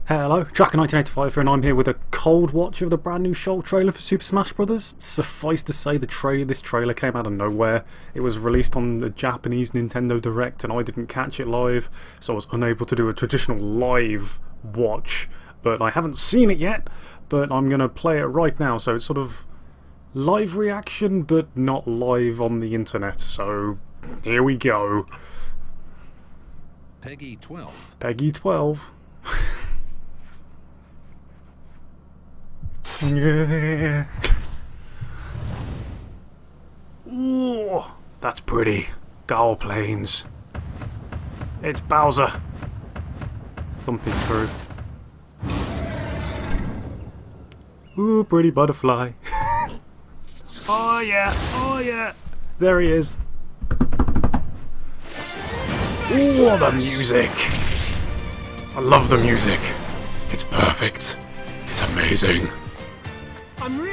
Hello, Tracker1985 here, and I'm here with a cold watch of the brand new Shulk trailer for Super Smash Bros. Suffice to say, this trailer came out of nowhere. It was released on the Japanese Nintendo Direct, and I didn't catch it live, so I was unable to do a traditional live watch. But I haven't seen it yet, but I'm going to play it right now, so it's sort of live reaction, but not live on the internet, so here we go. Peggy 12. Peggy 12. Yeah. Ooh, that's pretty. Gull planes. It's Bowser. Thumping through. Ooh, pretty butterfly. Oh yeah, oh yeah. There he is. Ooh, the music. I love the music. It's perfect. It's amazing.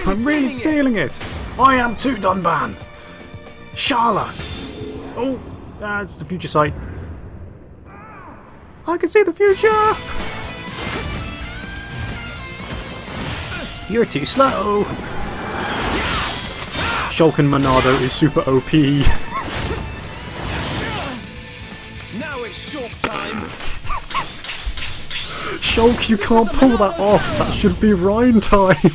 I'm really feeling it. I am too, Dunban. Shala. Oh, it's the future sight. I can see the future. You're too slow. Shulk and Monado is super OP. Now it's Shulk time. Shulk, you can't pull that off. That should be Rhine time.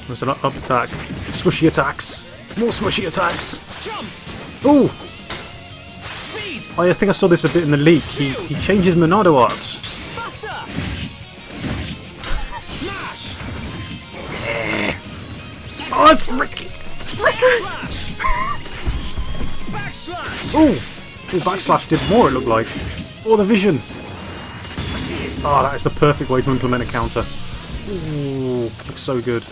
There's an up attack. Swishy attacks. More swishy attacks. Ooh! I think I saw this a bit in the leak. He changes Monado arts. Yeah. Oh, it's Ricky! It's Ricky! Ooh! The backslash did more, it looked like. Oh, the vision! Oh, that is the perfect way to implement a counter. Ooh, looks so good.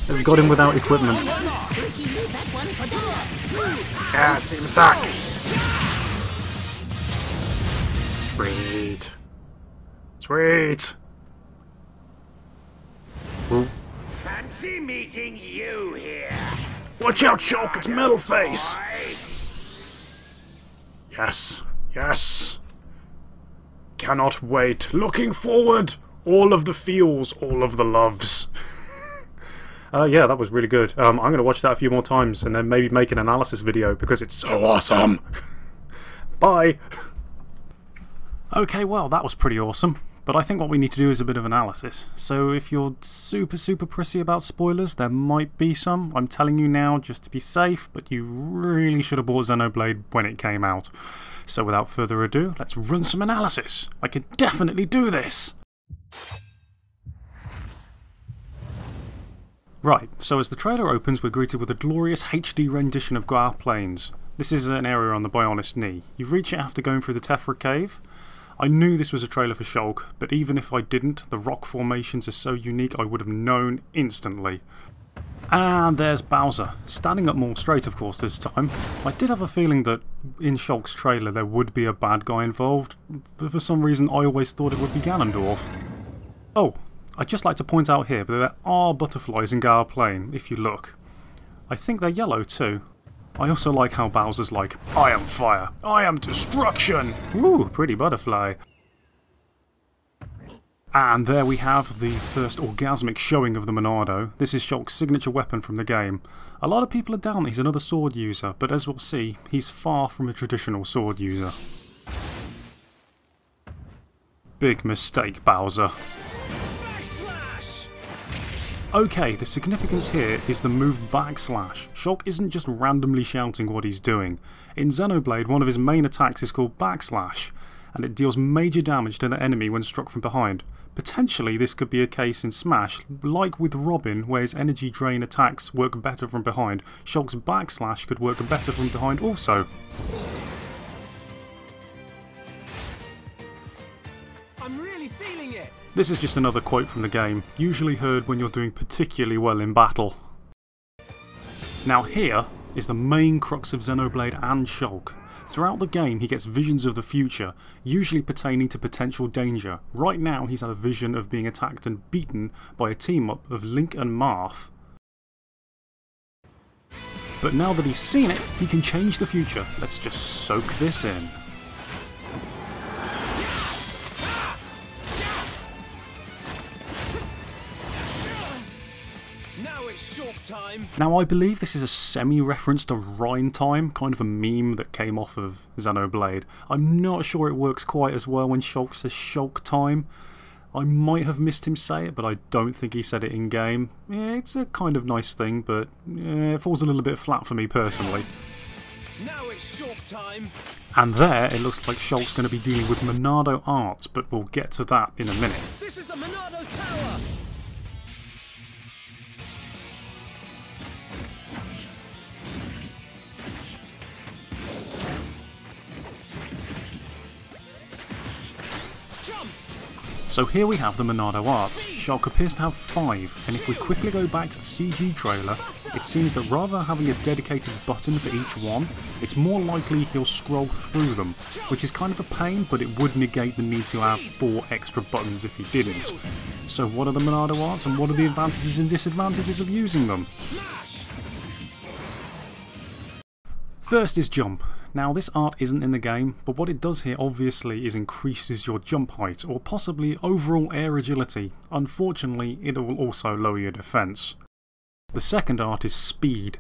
They've got him without equipment. Yeah, team attack! Sweet. Sweet! Ooh. Fancy meeting you here. Watch out, Shulk, it's Metal Face! Yes, yes! Cannot wait. Looking forward! All of the feels, all of the loves. Yeah, that was really good. I'm going to watch that a few more times and then maybe make an analysis video because it's so awesome. Bye! Okay, well, that was pretty awesome. But I think what we need to do is a bit of analysis. So if you're super prissy about spoilers, there might be some. I'm telling you now just to be safe, but you really should have bought Xenoblade when it came out. So without further ado, let's run some analysis. I can definitely do this! Right, so as the trailer opens, we're greeted with a glorious HD rendition of Guar Plains. This is an area on the Bionis knee. You reach it after going through the Tephra cave. I knew this was a trailer for Shulk, but even if I didn't, the rock formations are so unique I would have known instantly. And there's Bowser, standing up more straight of course this time. I did have a feeling that in Shulk's trailer there would be a bad guy involved, but for some reason I always thought it would be Ganondorf. Oh, I'd just like to point out here that there are butterflies in Guar Plain, if you look. I think they're yellow too. I also like how Bowser's like, I am fire, I am destruction! Ooh, pretty butterfly. And there we have the first orgasmic showing of the Monado. This is Shulk's signature weapon from the game. A lot of people are down that he's another sword user, but as we'll see, he's far from a traditional sword user. Big mistake, Bowser. Okay, the significance here is the move backslash. Shulk isn't just randomly shouting what he's doing. In Xenoblade, one of his main attacks is called backslash, and it deals major damage to the enemy when struck from behind. Potentially this could be a case in Smash, like with Robin, where his energy drain attacks work better from behind. Shulk's backslash could work better from behind also. I'm really feeling it. This is just another quote from the game, usually heard when you're doing particularly well in battle. Now here is the main crux of Xenoblade and Shulk. Throughout the game he gets visions of the future, usually pertaining to potential danger. Right now he's had a vision of being attacked and beaten by a team up of Link and Marth. But now that he's seen it, he can change the future. Let's just soak this in. Now it's Shulk time. Now I believe this is a semi-reference to Rhine Time, kind of a meme that came off of Xenoblade. I'm not sure it works quite as well when Shulk says Shulk Time. I might have missed him say it, but I don't think he said it in game. Yeah, it's a kind of nice thing, but yeah, it falls a little bit flat for me personally. Now it's Shulk time. And there, it looks like Shulk's going to be dealing with Monado art, but we'll get to that in a minute. This is the Monado's power. Jump. So here we have the Monado arts. Shulk appears to have 5, and if we quickly go back to the CG trailer, it seems that rather than having a dedicated button for each one, it's more likely he'll scroll through them, which is kind of a pain, but it would negate the need to have 4 extra buttons if he didn't. So what are the Monado arts, and what are the advantages and disadvantages of using them? Smash. First is jump. Now this art isn't in the game, but what it does here obviously is increases your jump height, or possibly overall air agility. Unfortunately, it will also lower your defense. The second art is speed.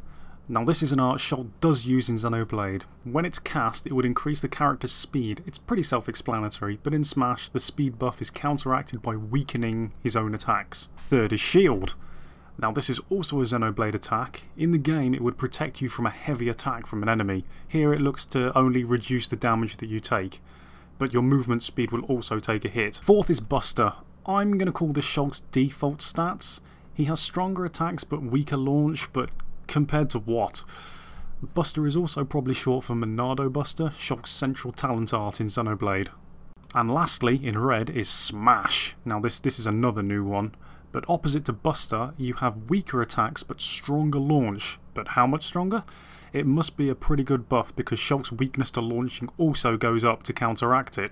Now this is an art Shulk does use in Xenoblade. When it's cast, it would increase the character's speed. It's pretty self-explanatory, but in Smash, the speed buff is counteracted by weakening his own attacks. Third is shield. Now this is also a Xenoblade attack. In the game it would protect you from a heavy attack from an enemy. Here it looks to only reduce the damage that you take, but your movement speed will also take a hit. Fourth is Buster. I'm going to call this Shulk's default stats. He has stronger attacks but weaker launch, but compared to what? Buster is also probably short for Monado Buster, Shulk's central talent art in Xenoblade. And lastly, in red, is Smash. Now this is another new one. But opposite to Buster, you have weaker attacks but stronger launch. But how much stronger? It must be a pretty good buff because Shulk's weakness to launching also goes up to counteract it.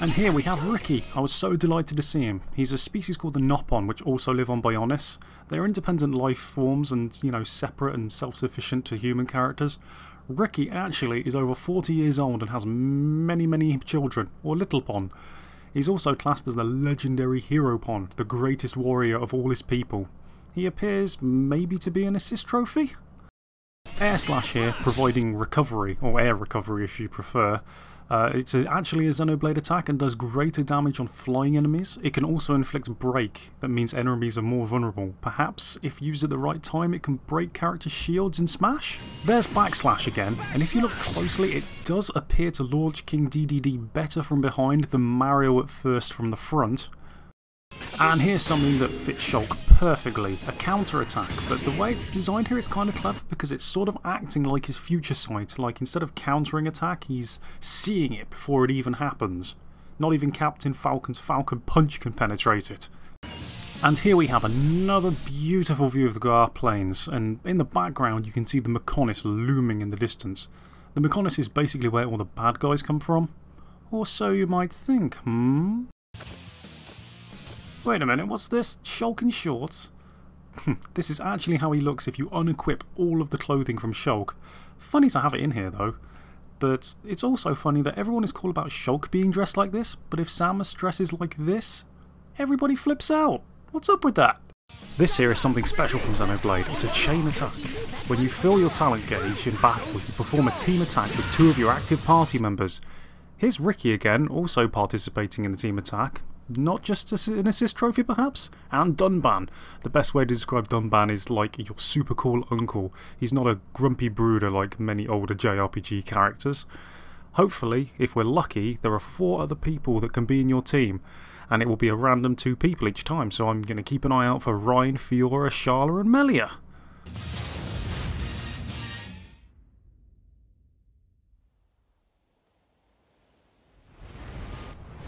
And here we have Ricky. I was so delighted to see him. He's a species called the Nopon, which also live on Bionis. They're independent life forms and, you know, separate and self-sufficient to human characters. Ricky actually is over 40 years old and has many children, or little pon. He's also classed as the legendary Hero Pon, the greatest warrior of all his people. He appears maybe to be an assist trophy? Air Slash here, providing recovery, or air recovery if you prefer. It's actually a Xenoblade attack and does greater damage on flying enemies. It can also inflict break, that means enemies are more vulnerable. Perhaps, if used at the right time, it can break character shields in Smash? There's Backslash again, and if you look closely, it does appear to launch King DDD better from behind than Mario at first from the front. And here's something that fits Shulk perfectly, a counter-attack, but the way it's designed here is kind of clever because it's sort of acting like his future sight, like instead of countering attack, he's seeing it before it even happens. Not even Captain Falcon's Falcon Punch can penetrate it. And here we have another beautiful view of the Gaia Plains, and in the background you can see the Mechonis looming in the distance. The Mechonis is basically where all the bad guys come from. Or so you might think, Wait a minute, what's this? Shulk in shorts? This is actually how he looks if you unequip all of the clothing from Shulk. Funny to have it in here though. But it's also funny that everyone is cool about Shulk being dressed like this, but if Samus dresses like this, everybody flips out. What's up with that? This here is something special from Xenoblade. It's a chain attack. When you fill your talent gauge in battle, you perform a team attack with 2 of your active party members. Here's Ricky again, also participating in the team attack. Not just an assist trophy perhaps? And Dunban. The best way to describe Dunban is like your super cool uncle. He's not a grumpy brooder like many older JRPG characters. Hopefully, if we're lucky, there are 4 other people that can be in your team. And it will be a random 2 people each time, so I'm going to keep an eye out for Ryan, Fiora, Sharla and Melia.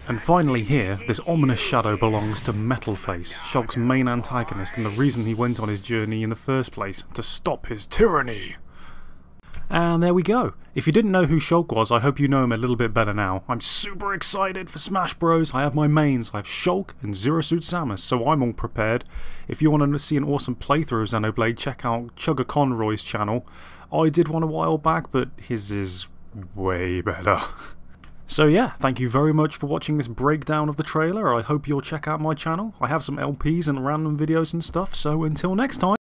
And finally here, this ominous shadow belongs to Metalface, Shulk's main antagonist and the reason he went on his journey in the first place, to stop his tyranny. And there we go. If you didn't know who Shulk was, I hope you know him a little bit better now. I'm super excited for Smash Bros. I have my mains. I have Shulk and Zero Suit Samus, so I'm all prepared. If you want to see an awesome playthrough of Xenoblade, check out Chugga Conroy's channel. I did one a while back, but his is way better. So yeah, thank you very much for watching this breakdown of the trailer. I hope you'll check out my channel. I have some LPs and random videos and stuff, so until next time.